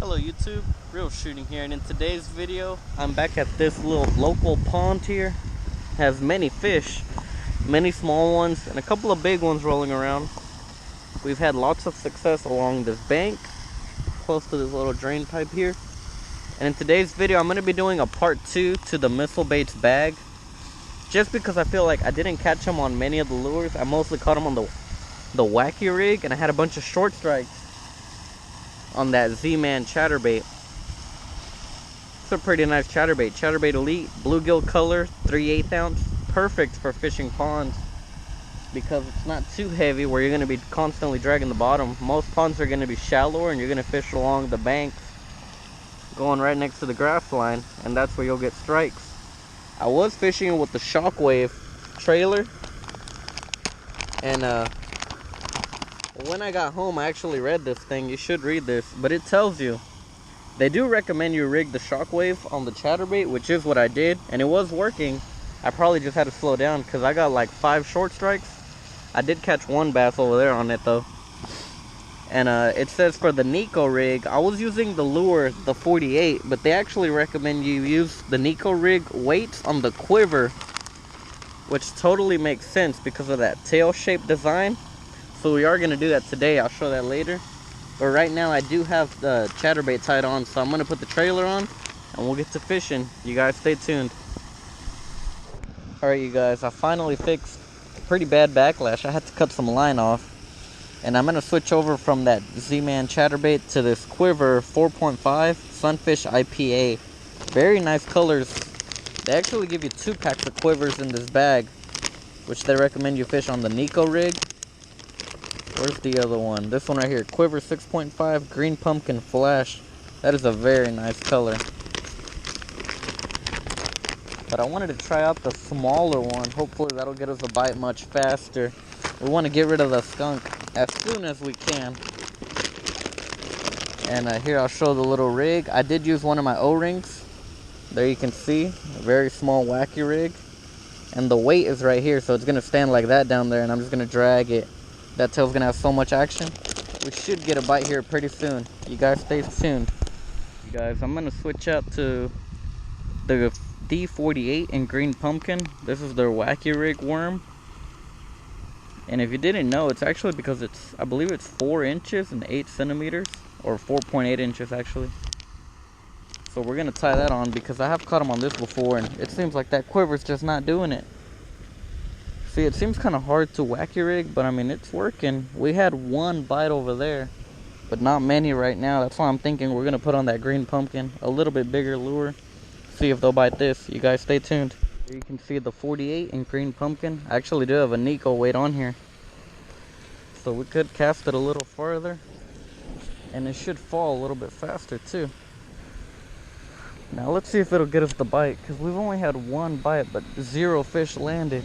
Hello YouTube, Real Shooting here, and in today's video I'm back at this little local pond here. It has many fish, many small ones and a couple of big ones rolling around. We've had lots of success along this bank close to this little drain pipe here. And in today's video I'm going to be doing a part 2 to the missile baits bag, just because I feel like I didn't catch them on many of the lures. I mostly caught them on the wacky rig, and I had a bunch of short strikes on that Z-Man chatterbait. It's a pretty nice chatterbait. Chatterbait Elite, bluegill color, 3/8 ounce. Perfect for fishing ponds because it's not too heavy where you're going to be constantly dragging the bottom. Most ponds are going to be shallower and you're going to fish along the banks going right next to the grass line, and that's where you'll get strikes. I was fishing with the Shockwave trailer, and when I got home I actually read this thing. You should read this, but it tells you they do recommend you rig the Shockwave on the chatterbait, which is what I did, and it was working. I probably just had to slow down because I got like 5 short strikes. I did catch one bass over there on it though. And it says for the Nico rig, I was using the lure, the 48, but they actually recommend you use the Nico rig weights on the quiver, which totally makes sense because of that tail shape design. So we are going to do that today. I'll show that later. But right now I do have the chatterbait tied on, so I'm going to put the trailer on and we'll get to fishing. You guys stay tuned. Alright you guys, I finally fixed a pretty bad backlash. I had to cut some line off. And I'm going to switch over from that Z-Man chatterbait to this Quiver 4.5 Sunfish IPA. Very nice colors. They actually give you 2 packs of quivers in this bag, which they recommend you fish on the Nico rig. Where's the other one? This one right here, Quiver 6.5 Green Pumpkin Flash. That is a very nice color. But I wanted to try out the smaller one. Hopefully that'll get us a bite much faster. We want to get rid of the skunk as soon as we can. And here I'll show the little rig. I did use one of my O-rings. There you can see, a very small wacky rig. And the weight is right here, so it's going to stand like that down there, and I'm just going to drag it. That tail's going to have so much action. We should get a bite here pretty soon. You guys stay tuned. You guys, I'm going to switch out to the D48 in Green Pumpkin. This is their wacky rig worm. And if you didn't know, it's actually because it's, I believe it's 4 inches and 8 centimeters, or 4.8 inches actually. So we're going to tie that on because I have caught them on this before, and it seems like that quiver's just not doing it. See, it seems kind of hard to wacky rig, but I mean, it's working. We had one bite over there, but not many right now. That's why I'm thinking we're going to put on that Green Pumpkin, a little bit bigger lure. See if they'll bite this. You guys stay tuned. Here you can see the 48 in Green Pumpkin. I actually do have a Nico weight on here, so we could cast it a little farther, and it should fall a little bit faster too. Now let's see if it'll get us the bite, because we've only had one bite, but 0 fish landed.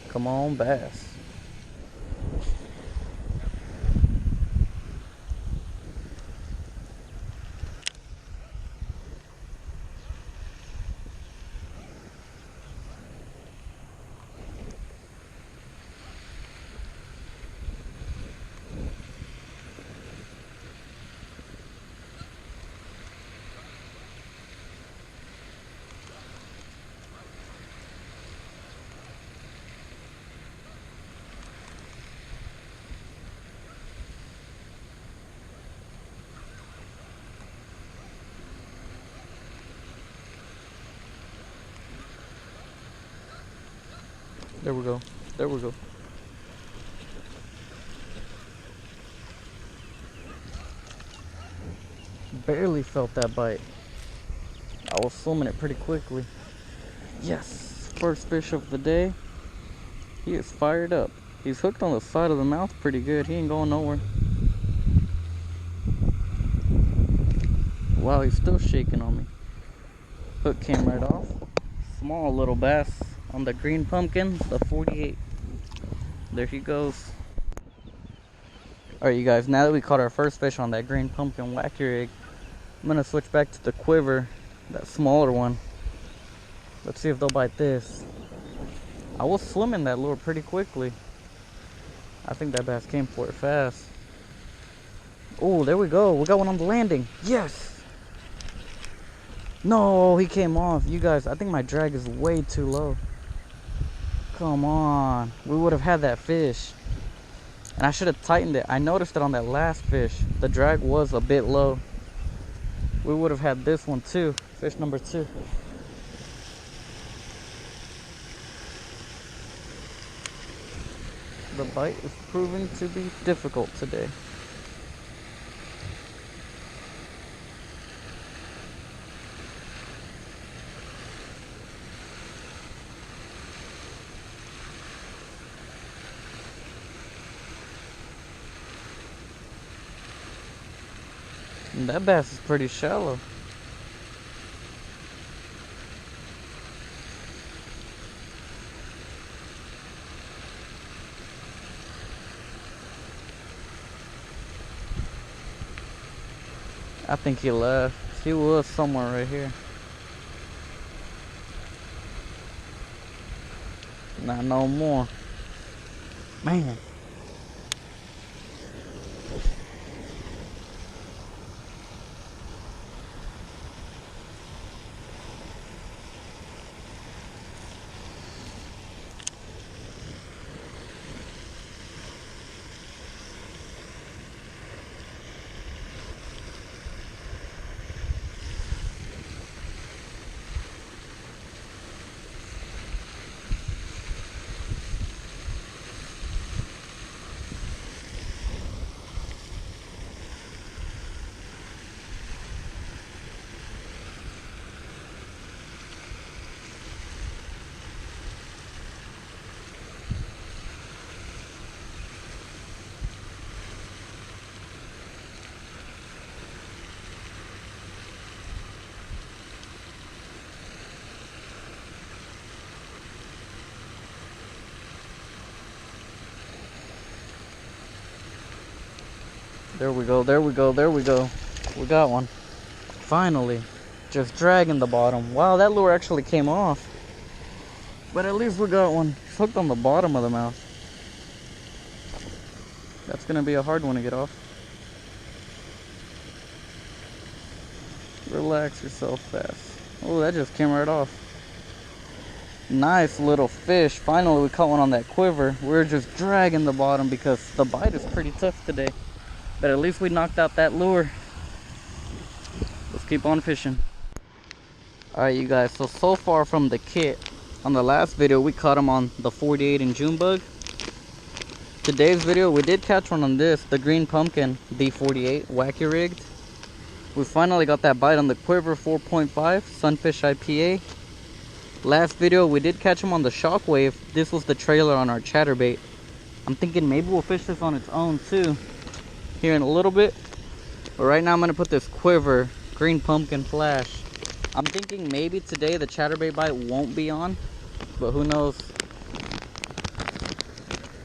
Come on, bass. There we go. There we go. Barely felt that bite. I was swimming it pretty quickly. Yes! First fish of the day. He is fired up. He's hooked on the side of the mouth pretty good. He ain't going nowhere. Wow, he's still shaking on me. Hook came right off. Small little bass on the Green Pumpkin, the 48. There he goes. Alright you guys, now that we caught our first fish on that Green Pumpkin wacky rig, I'm going to switch back to the Quiver, that smaller one. Let's see if they'll bite this. I was swimming that lure pretty quickly. I think that bass came for it fast. Oh, there we go. We got one on the landing. Yes! No, he came off. You guys, I think my drag is way too low. Come on. We would have had that fish. And I should have tightened it. I noticed it on that last fish. The drag was a bit low. We would have had this one too. Fish number 2. The bite is proving to be difficult today. And that bass is pretty shallow. I think he left. He was somewhere right here. Not no more. Man. There we go, there we go, there we go. We got one. Finally. Just dragging the bottom. Wow, that lure actually came off. But at least we got one. It's hooked on the bottom of the mouth. That's gonna be a hard one to get off. Relax yourself fast. Oh, that just came right off. Nice little fish. Finally we caught one on that quiver. We're just dragging the bottom because the bite is pretty tough today. But at least we knocked out that lure. Let's keep on fishing. Alright you guys, so far from the kit, on the last video we caught him on the 48 in June bug. Today's video we did catch one on this, the green pumpkin D48 wacky rigged. We finally got that bite on the quiver 4.5 Sunfish IPA. Last video we did catch him on the Shockwave. This was the trailer on our chatterbait. I'm thinking maybe we'll fish this on its own too here in a little bit, but right now I'm gonna put this quiver green pumpkin flash. I'm thinking maybe today the chatterbait bite won't be on, but who knows.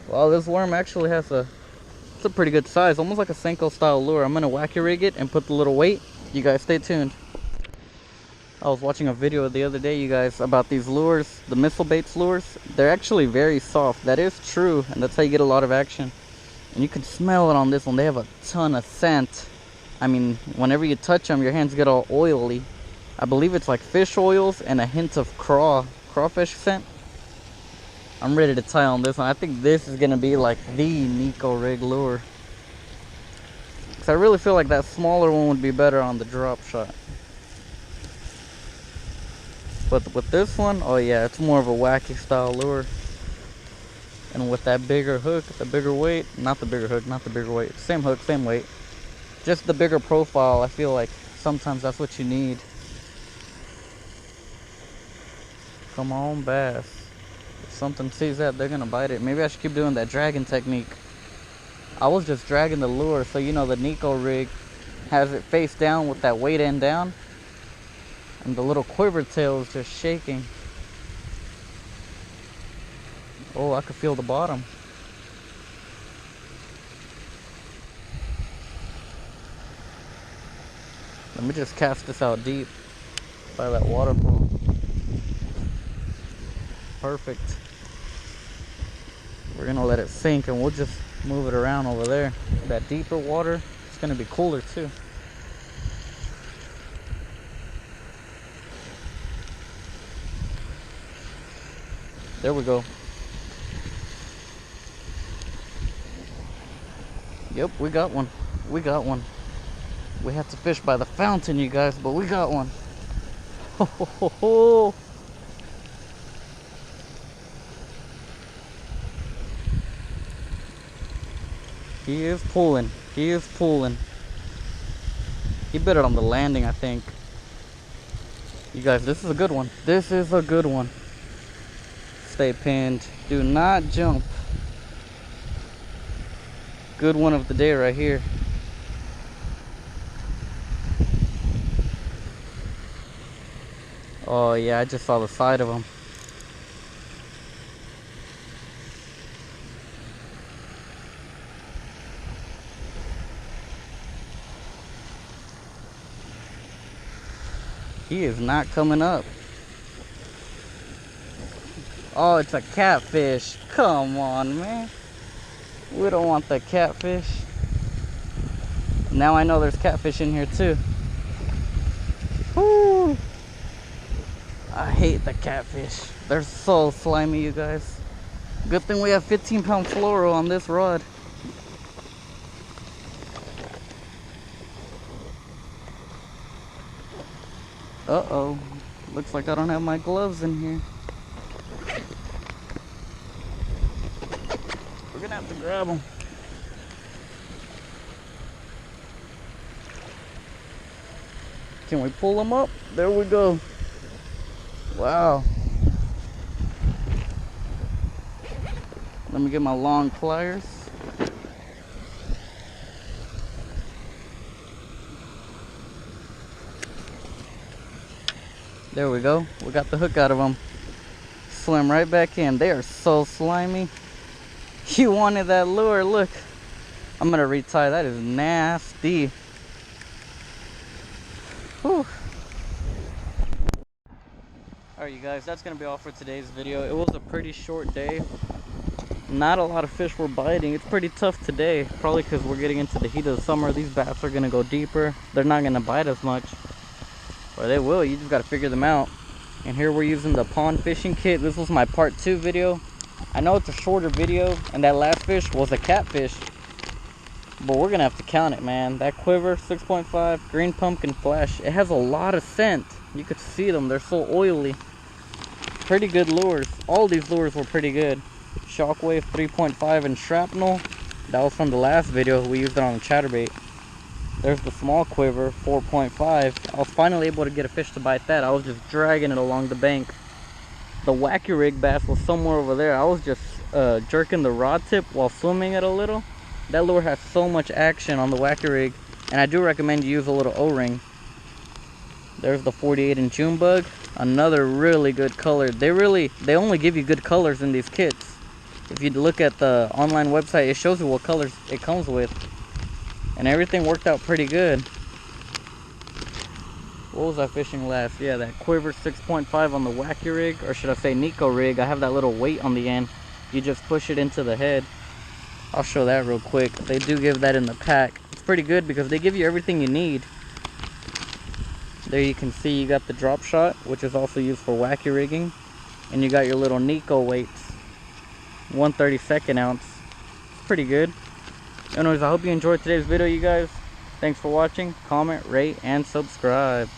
Well, this worm actually has it's a pretty good size, almost like a Senko style lure. I'm gonna wacky rig it and put the little weight. You guys stay tuned. I was watching a video the other day, you guys, about these lures, the missile baits lures. They're actually very soft. That is true, and that's how you get a lot of action. And you can smell it on this one. They have a ton of scent. I mean, whenever you touch them, your hands get all oily. I believe it's like fish oils and a hint of crawfish scent. I'm ready to tie on this one. I think this is gonna be like the Nico rig lure. Cause I really feel like that smaller one would be better on the drop shot. But with this one, oh yeah, it's more of a wacky style lure. And with that bigger hook, the bigger weight, not the bigger hook, not the bigger weight, same hook, same weight. Just the bigger profile, I feel like sometimes that's what you need. Come on, bass. If something sees that, they're gonna bite it. Maybe I should keep doing that dragging technique. I was just dragging the lure, so you know the Nico rig has it face down with that weight end down. And the little quiver tail is just shaking. Oh, I could feel the bottom. Let me just cast this out deep by that waterfall. Perfect. We're gonna let it sink and we'll just Move it around over there. That deeper water, it's gonna be cooler too. There we go. Yep, we got one. We got one. We had to fish by the fountain, you guys, but we got one. Ho, ho, ho, ho. He is pulling. He is pulling. He bit it on the landing, I think. You guys, this is a good one. This is a good one. Stay pinned. Do not jump. Good one of the day right here. Oh yeah, I just saw the side of him. He is not coming up. Oh, it's a catfish. Come on, man. We don't want the catfish. Now I know there's catfish in here too. Woo! I hate the catfish. They're so slimy, you guys. Good thing we have 15-pound fluoro on this rod. Uh-oh. Looks like I don't have my gloves in here. We're gonna have to grab them. Can we pull them up? There we go. Wow. Let me get my long pliers. There we go. We got the hook out of them. Swim right back in. They are so slimy. You wanted that lure. Look. I'm going to retie. That is nasty. Whew. Alright, you guys. That's going to be all for today's video. It was a pretty short day. Not a lot of fish were biting. It's pretty tough today. Probably because we're getting into the heat of the summer. These bass are going to go deeper. They're not going to bite as much. Or they will, you just gotta figure them out. And here we're using the pond fishing kit. This was my part 2 video. I know it's a shorter video, and that last fish was a catfish. But we're gonna have to count it, man. That quiver, 6.5, green pumpkin flash. It has a lot of scent. You could see them, they're so oily. Pretty good lures. All these lures were pretty good. Shockwave 3.5 and shrapnel. That was from the last video. We used it on the chatterbait. There's the small quiver, 4.5. I was finally able to get a fish to bite that. I was just dragging it along the bank. The wacky rig bass was somewhere over there. I was just jerking the rod tip while swimming it a little. That lure has so much action on the wacky rig, and I do recommend you use a little O-ring. There's the 48-inch June bug. Another really good color. They only give you good colors in these kits. If you look at the online website, it shows you what colors it comes with. And everything worked out pretty good. What was I fishing last? Yeah, that quiver 6.5 on the wacky rig, or should I say Nico rig. I have that little weight on the end. You just push it into the head. I'll show that real quick. They do give that in the pack. It's pretty good because they give you everything you need. There you can see you got the drop shot, which is also used for wacky rigging. And you got your little Nico weights. 1/32 ounce. It's pretty good. Anyways, I hope you enjoyed today's video, you guys. Thanks for watching. Comment, rate, and subscribe.